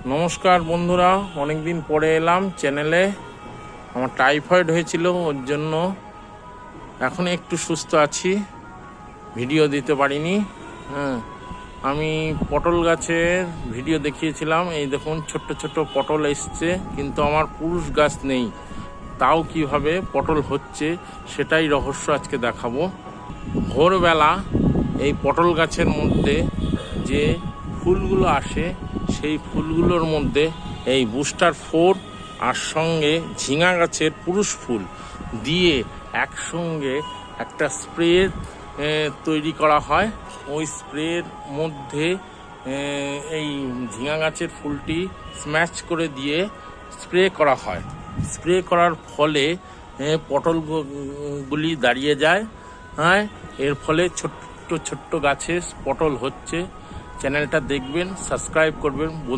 নমস্কার বন্ধুরা, অনেকদিন পরে এলাম চ্যানেলে। আমার টাইফয়েড হয়েছিল, ওর জন্য এখন একটু সুস্থ আছি, ভিডিও দিতে পারিনি। আমি পটল গাছের ভিডিও দেখিয়েছিলাম। এই দেখুন ছোট্ট ছোট্ট পটল এসছে, কিন্তু আমার পুরুষ গাছ নেই। তাও কিভাবে পটল হচ্ছে সেটাই রহস্য আজকে দেখাবো। ভোরবেলা এই পটল গাছের মধ্যে যে ফুলগুলো আসে, সেই ফুলগুলোর মধ্যে এই বুস্টার 4 আর সঙ্গে ঝিঙা গাছের পুরুষ ফুল দিয়ে একসঙ্গে একটা স্প্রে তৈরি করা হয়। ওই স্প্রের মধ্যে এই ঝিঙা গাছের ফুলটি স্ম্যাশ করে দিয়ে স্প্রে করা হয়। স্প্রে করার ফলে পটলগুলি দাঁড়িয়ে যায়। এর ফলে ছোট্ট ছোট্ট গাছে পটল হচ্ছে। চ্যানেলটা দেখবেন, সাবস্ক্রাইব করবেন।